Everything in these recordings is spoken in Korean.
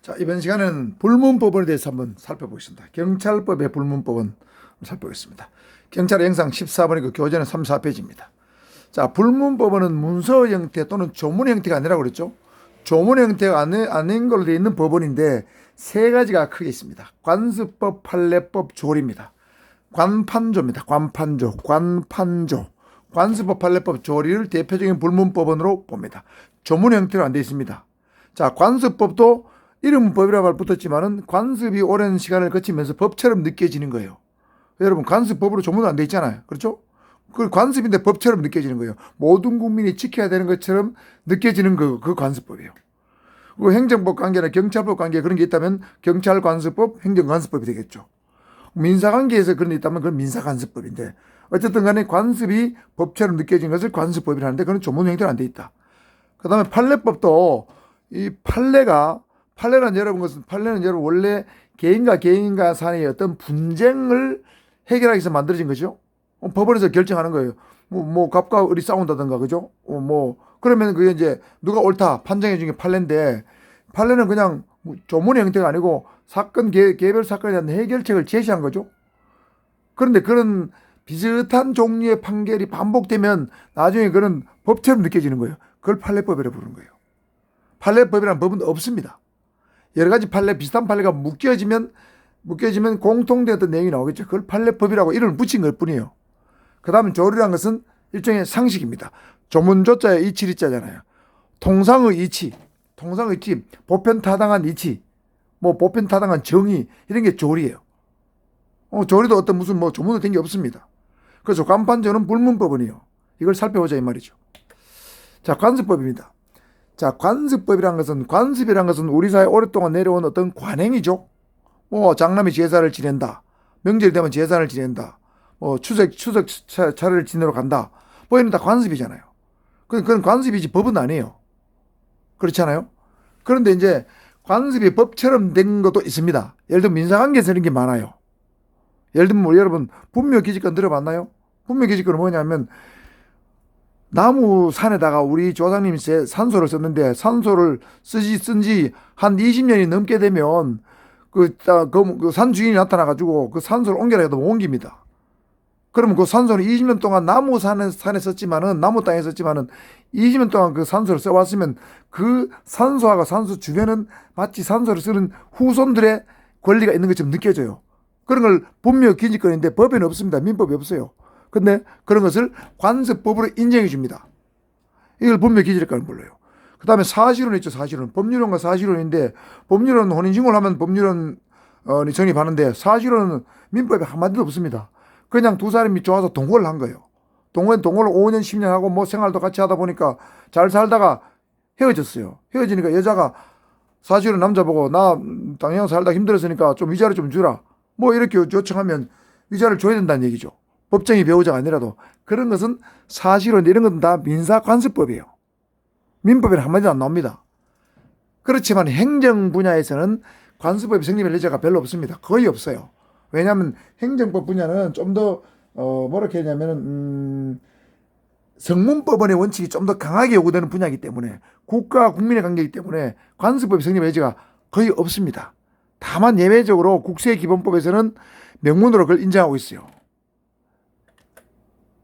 자, 이번 시간에는 불문법원에 대해서 한번 살펴보겠습니다. 경찰법의 불문법원 살펴보겠습니다. 경찰의 영상 14번이고 교재는 3, 4페이지입니다. 자, 불문법원은 문서 형태 또는 조문 형태가 아니라고 그랬죠. 조문 형태가 아닌 걸로 되어 있는 법원인데 세 가지가 크게 있습니다. 관습법, 판례법, 조리입니다. 관판조입니다. 관판조. 관습법, 판례법, 조리를 대표적인 불문법원으로 봅니다. 조문 형태로 안 되어 있습니다. 자, 관습법도 이름은 법이라고 말 붙었지만은 관습이 오랜 시간을 거치면서 법처럼 느껴지는 거예요. 여러분, 관습법으로 조문도 안 돼 있잖아요. 그렇죠? 그 관습인데 법처럼 느껴지는 거예요. 모든 국민이 지켜야 되는 것처럼 느껴지는 그 관습법이에요. 그 행정법 관계나 경찰법 관계에 그런 게 있다면 경찰관습법, 행정관습법이 되겠죠. 민사관계에서 그런 게 있다면 그건 민사관습법인데 어쨌든 간에 관습이 법처럼 느껴지는 것을 관습법이라는데 그건 조문 형태로 안 돼 있다. 그 다음에 판례법도 이 판례는 여러분 원래 개인과 사이의 어떤 분쟁을 해결하기 위해서 만들어진 거죠. 법원에서 결정하는 거예요. 갑과 을이 싸운다든가, 그죠? 그러면 그게 이제 누가 옳다 판정해 준 게 판례인데, 판례는 그냥 조문의 형태가 아니고 개별 사건에 대한 해결책을 제시한 거죠. 그런데 그런 비슷한 종류의 판결이 반복되면 나중에 그런 법처럼 느껴지는 거예요. 그걸 판례법이라고 부르는 거예요. 판례법이라는 법은 없습니다. 여러 가지 비슷한 판례가 묶여지면 공통된 어떤 내용이 나오겠죠. 그걸 판례법이라고 이름을 붙인 것 뿐이에요. 그 다음에 조리란 것은 일종의 상식입니다. 조문조자에 이치리자잖아요. 통상의 이치, 보편타당한 이치, 보편타당한 정의, 이런 게 조리예요. 조리도 어떤 조문도 된 게 없습니다. 그래서 관판조는 불문법원이에요. 이걸 살펴보자 이 말이죠. 자, 관습법입니다. 자, 관습이라는 것은 우리 사회에 오랫동안 내려온 어떤 관행이죠. 장남이 제사를 지낸다. 명절이 되면 제사를 지낸다. 추석 차례를 지내러 간다. 이런 다 관습이잖아요. 그건 관습이지 법은 아니에요. 그렇잖아요. 그런데 이제 관습이 법처럼 된 것도 있습니다. 예를 들면 민사관계에서 이런 게 많아요. 예를 들면 여러분 분묘기지권 들어봤나요? 분묘기지권은 뭐냐면 나무 산에다가 우리 조상님이 산소를 썼는데 산소를 쓴 지 한 20년이 넘게 되면 그 산 주인이 나타나가지고 그 산소를 옮겨라 해도 못 옮깁니다. 그러면 그 산소는 20년 동안 나무 산에 썼지만은, 나무 땅에 썼지만은 20년 동안 그 산소를 써왔으면 그 산소하고 산소 주변은 마치 산소를 쓰는 후손들의 권리가 있는 것처럼 느껴져요. 그런 걸 분묘기지권인데 법에는 없습니다. 민법이 없어요. 근데 그런 것을 관습법으로 인정해 줍니다. 이걸 분묘기지권이라고 불러요. 그 다음에 사실론 있죠. 사실론. 법률론과 사실론인데, 법률론은 혼인신고를 하면 법률론이 정립하는데 사실론은 민법에 한마디도 없습니다. 그냥 두 사람이 좋아서 동거를 한 거예요. 동거를 5년 10년 하고 생활도 같이 하다 보니까 잘 살다가 헤어졌어요. 헤어지니까 여자가 사실은 남자 보고 나 당장 살다 힘들었으니까 좀 위자료 좀 주라. 이렇게 요청하면 위자료를 줘야 된다는 얘기죠. 법정이 배우자가 아니라도. 그런 것은 사실은 이런 것은 다 민사관습법이에요. 민법에는 한마디도 안 나옵니다. 그렇지만 행정 분야에서는 관습법이 성립할 여지가 별로 없습니다. 거의 없어요. 왜냐하면 행정법 분야는 좀 더 뭐렇게 하냐면은 성문법원의 원칙이 좀 더 강하게 요구되는 분야이기 때문에, 국가와 국민의 관계이기 때문에 관습법이 성립할 여지가 거의 없습니다. 다만 예외적으로 국세기본법에서는 명문으로 그걸 인정하고 있어요.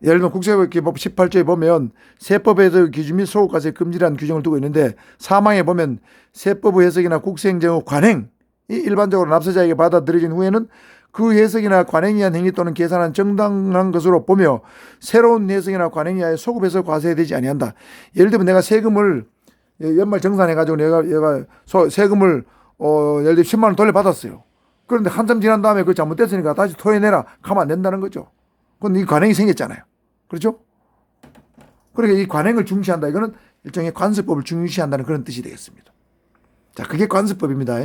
예를 들면 국세기본법 18조에 보면 세법에서 기준 및 소급과세 금지라는 규정을 두고 있는데, 사망에 보면 세법의 해석이나 국세행정의 관행이 일반적으로 납세자에게 받아들여진 후에는 그 해석이나 관행에 의한 행위 또는 계산은 정당한 것으로 보며 새로운 해석이나 관행에 의하여 소급해서 과세되지 아니한다. 예를 들면 내가 세금을 연말 정산해가지고 내가 세금을 예를 들어 10만 원 돌려받았어요. 그런데 한참 지난 다음에 그거 잘못됐으니까 다시 토해내라 하면 안 된다는 거죠. 그건 이 관행이 생겼잖아요. 그렇죠? 그러니까 이 관행을 중시한다. 이거는 일종의 관습법을 중시한다는 그런 뜻이 되겠습니다. 자, 그게 관습법입니다.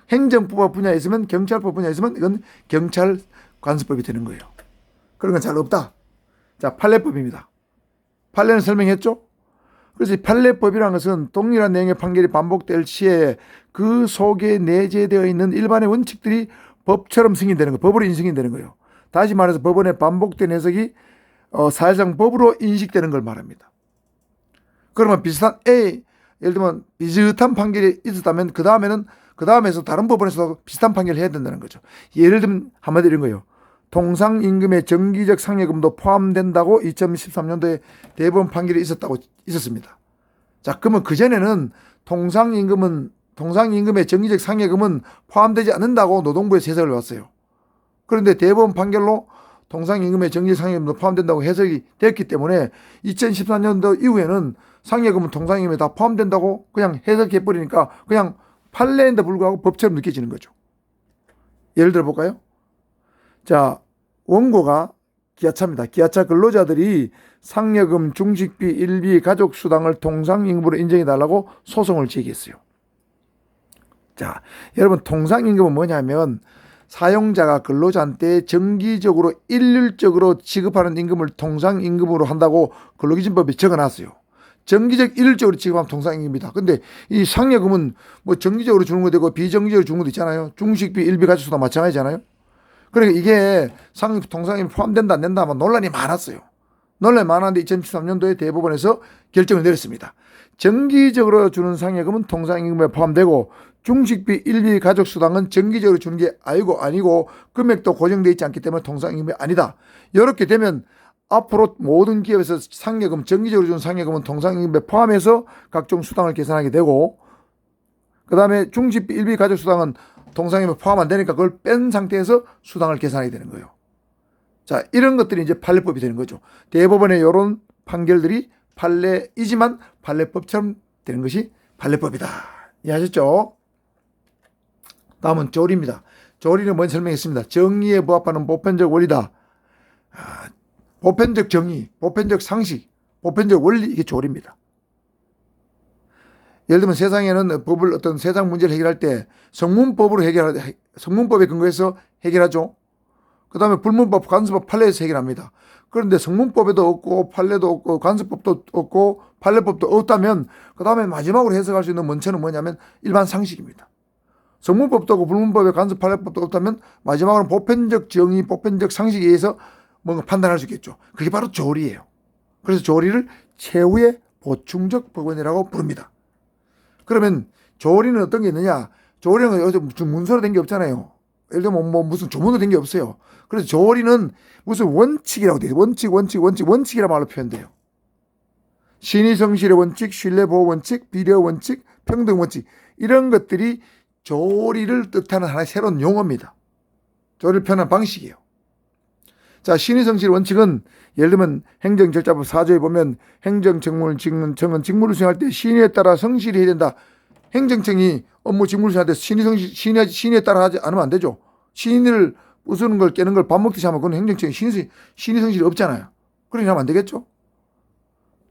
행정법 분야에 있으면, 경찰법 분야에 있으면 이건 경찰 관습법이 되는 거예요. 그런 건 잘 없다. 자, 판례법입니다. 판례는 설명했죠? 그래서 이 판례법이라는 것은 동일한 내용의 판결이 반복될 시에 그 속에 내재되어 있는 일반의 원칙들이 법처럼 승인되는 거예요. 법으로 인승이 되는 거예요. 다시 말해서 법원의 반복된 해석이 사실상 법으로 인식되는 걸 말합니다. 그러면 예를 들면 비슷한 판결이 있었다면 그 다음에는 그 다음에서 다른 법원에서 비슷한 판결을 해야 된다는 거죠. 예를 들면 한마디로 이런 거예요. 통상임금의 정기적 상여금도 포함된다고 2013년도에 대법원 판결이 있었습니다. 자, 그러면 그전에는 통상임금의 정기적 상여금은 포함되지 않는다고 노동부에서 해석을 해왔어요. 그런데 대법원 판결로 통상임금의 정기적 상여금도 포함된다고 해석이 되었기 때문에 2014년도 이후에는 상여금은 통상임금에 다 포함된다고 그냥 해석해버리니까 그냥 판례인데 불구하고 법처럼 느껴지는 거죠. 예를 들어 볼까요? 자, 원고가 기아차입니다. 기아차 근로자들이 상여금, 중식비, 일비, 가족수당을 통상임금으로 인정해달라고 소송을 제기했어요. 자, 여러분 통상임금은 뭐냐면 사용자가 근로자한테 정기적으로 일률적으로 지급하는 임금을 통상임금으로 한다고 근로기준법에 적어놨어요. 정기적 일률적으로 지급하면 통상임금입니다. 근데 이 상여금은 뭐 정기적으로 주는 것도 있고 비정기적으로 주는 것도 있잖아요. 중식비, 일비, 가족수당 마찬가지잖아요. 그러니까 이게 통상임금 포함된다 안 된다 하면 논란이 많았어요. 논란이 많았는데 2013년도에 대법원에서 결정을 내렸습니다. 정기적으로 주는 상여금은 통상임금에 포함되고 중식비, 일비, 가족수당은 정기적으로 주는 게 아니고 금액도 고정되어 있지 않기 때문에 통상임금이 아니다. 이렇게 되면 앞으로 모든 기업에서 상여금, 정기적으로 주는 상여금은 통상임금에 포함해서 각종 수당을 계산하게 되고 그 다음에 중식비, 일비, 가족수당은 통상임금에 포함 안 되니까 그걸 뺀 상태에서 수당을 계산하게 되는 거예요. 자, 이런 것들이 이제 판례법이 되는 거죠. 대법원의 이런 판결들이 판례이지만 판례법처럼 되는 것이 판례법이다. 이해하셨죠? 다음은 조리입니다. 조리는 먼저 설명했습니다. 정의에 부합하는 보편적 원리다. 보편적 정의, 보편적 상식, 보편적 원리, 이게 조리입니다. 예를 들면 세상에는 법을 어떤 세상 문제를 해결할 때 성문법에 근거해서 해결하죠. 그 다음에 불문법, 관습법, 판례에서 해결합니다. 그런데 성문법에도 없고 판례도 없고 관습법도 없고 판례법도 없다면 그 다음에 마지막으로 해석할 수 있는 원천은 뭐냐면 일반 상식입니다. 성문법도 없고 불문법에 관습, 판례법도 없다면 마지막으로는 보편적 정의, 보편적 상식에 의해서 뭔가 판단할 수 있겠죠. 그게 바로 조리예요. 그래서 조리를 최후의 보충적 법원이라고 부릅니다. 그러면 조리는 어떤 게 있느냐? 조리는 요즘 문서로 된 게 없잖아요. 예를 들면 뭐 무슨 조문으로 된 게 없어요. 그래서 조리는 무슨 원칙이라고 돼요. 원칙이라 말로 표현돼요. 신의성실의 원칙, 신뢰보호 원칙, 비례 원칙, 평등 원칙 이런 것들이 조리를 뜻하는 하나의 새로운 용어입니다. 조리를 표현하는 방식이에요. 자, 신의성실 원칙은 예를 들면 행정절차법 4조에 보면 행정청문을 정은 직무를 수행할 때 신의에 따라 성실히 해야 된다. 행정청이 업무 직무를 수행할 때 신의에 따라 하지 않으면 안 되죠. 신의를 부수는 걸 깨는 걸 밥 먹듯이 하면 그건 행정청이 신의 성실이 없잖아요. 그러니 하면 안 되겠죠.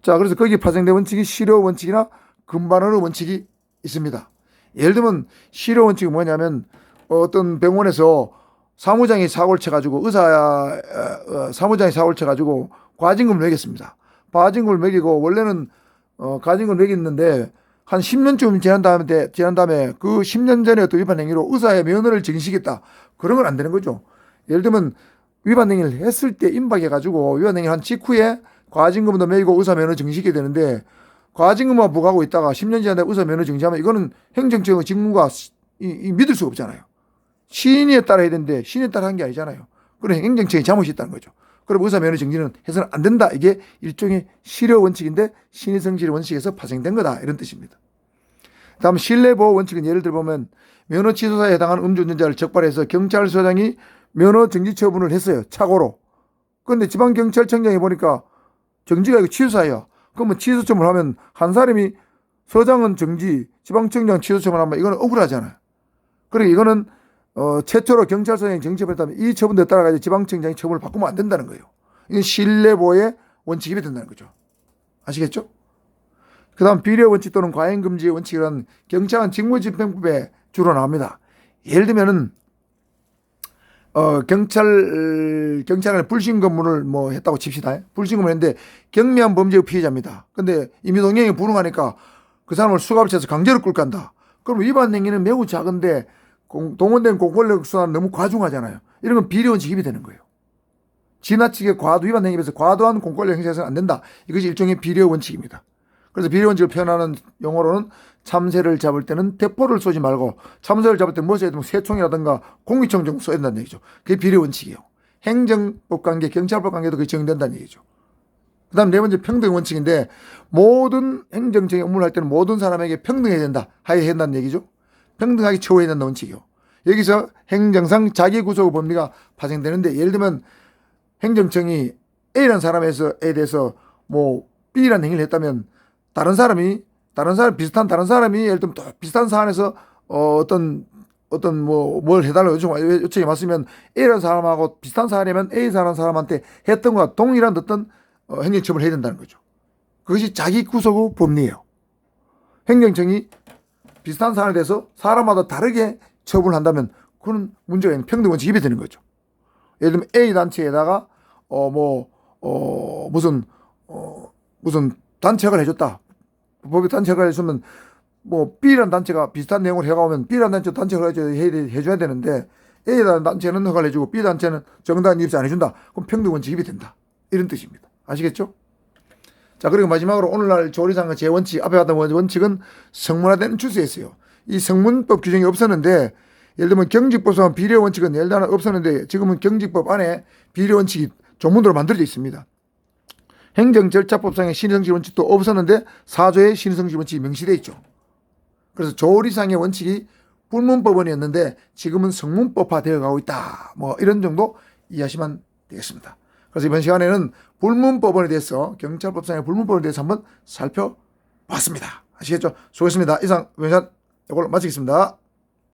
자, 그래서 거기에 파생된 원칙이 실효 원칙이나 금반원의 원칙이 있습니다. 예를 들면 실효 원칙이 뭐냐면 어떤 병원에서 사무장이 사고를 쳐가지고 사무장이 사고를 쳐가지고 과징금을 매겼습니다. 과징금을 매기고 원래는 과징금을 매겼는데 한 10년쯤 지난 다음에 그 10년 전에 어떤 위반 행위로 의사의 면허를 정지시켰다. 그런 건 안 되는 거죠. 예를 들면 위반 행위를 했을 때 임박해가지고 위반 행위를 한 직후에 과징금도 매기고 의사 면허 정지시켜야 되는데 과징금만 부과하고 있다가 10년 지난 다음에 의사 면허 정지하면 이거는 행정청의 직무가 믿을 수가 없잖아요. 신의에 따라 해야 되는데 신의에 따라 한 게 아니잖아요. 그래 행정청이 잘못이 있다는 거죠. 그럼 의사 면허 정지는 해서는 안 된다. 이게 일종의 실효 원칙인데 신의성실 원칙에서 파생된 거다. 이런 뜻입니다. 다음 신뢰보호 원칙은 예를 들어 보면 면허 취소사에 해당하는 음주운전자를 적발해서 경찰서장이 면허 정지 처분을 했어요. 착오로. 그런데 지방경찰청장이 보니까 정지가 이거 취소사예요. 그러면 취소 처분을 하면 한 사람이 서장은 정지, 지방청장 취소 처분을 하면 이거는 억울하잖아요. 그러니까 이거는 최초로 경찰서장이 정지했다면 이 처분에 따라가지고 지방청장이 처분을 바꾸면 안 된다는 거예요. 이건 신뢰보호의 원칙이 된다는 거죠. 아시겠죠? 그 다음 비례 원칙 또는 과잉금지의 원칙이란 경찰은 직무집행법에 주로 나옵니다. 예를 들면은 경찰관이 불신검문을 뭐 했다고 칩시다. 불신검을 했는데 경미한 범죄의 피해자입니다. 근데 임의동행이 불응하니까 그 사람을 수갑을 채서 강제로 끌고 간다. 그럼 위반 행위는 매우 작은데 동원된 공권력 수사는 너무 과중하잖아요. 이런 건 비례 원칙이 되는 거예요. 지나치게 위반 행위에서 과도한 공권력 행사해서는 안 된다. 이것이 일종의 비례 원칙입니다. 그래서 비례원칙을 표현하는 용어로는 참새를 잡을 때는 대포를 쏘지 말고 참새를 잡을 때 뭐 써야 되면 새총이라든가 공기총 정도 써야 된다는 얘기죠. 그게 비례원칙이에요. 행정법 관계, 경찰법 관계도 그게 정된다는 얘기죠. 그 다음 네 번째 평등 원칙인데 모든 행정적인 업무를 할 때는 모든 사람에게 평등해야 된다. 하여야 한다는 얘기죠. 평등하게 처우해야 된다는 원칙이요. 여기서 행정상 자기구속 법리가 파생되는데 예를 들면 행정청이 A라는 사람에 대해서 뭐 B라는 행위를 했다면 다른 사람이 비슷한 다른 사람이 예를 들면 또 비슷한 사안에서 어떤 뭐 뭘 해달라고 요청이 왔으면 A라는 사람하고 비슷한 사안이면 A라는 사람한테 했던 것과 동일한 어떤 행정처벌을 해야 된다는 거죠. 그것이 자기구속 법리예요. 행정청이 비슷한 사안에 대해서 사람마다 다르게 처분한다면 그건 문제가 있는 평등원칙 입에 드는 거죠. 예를 들면 A 단체에다가 무슨 단체가 해줬다. 법에 단체가 해주면 뭐 B라는 단체가 비슷한 내용을 해가오면 B라는 단체가 해줘야 되는데 A라는 단체는 허가를 해주고 B 단체는 정당한 입시 안 해준다. 그럼 평등원칙 입이 된다. 이런 뜻입니다. 아시겠죠? 자, 그리고 마지막으로 오늘날 조리상의 제원칙, 앞에 봤던 원칙은 성문화되는 추세였어요. 이 성문법 규정이 없었는데 예를 들면 경직법상 비례원칙은 예를 들어 없었는데 지금은 경직법 안에 비례원칙이 조문으로 만들어져 있습니다. 행정절차법상의 신의성실 원칙도 없었는데 4조의 신의성실 원칙이 명시되어 있죠. 그래서 조리상의 원칙이 불문법원이었는데 지금은 성문법화 되어 가고 있다. 뭐 이런 정도 이해하시면 되겠습니다. 그래서 이번 시간에는 불문법원에 대해서 경찰법상의 불문법원에 대해서 한번 살펴봤습니다. 아시겠죠? 수고했습니다. 이상 변호사 이걸로 마치겠습니다.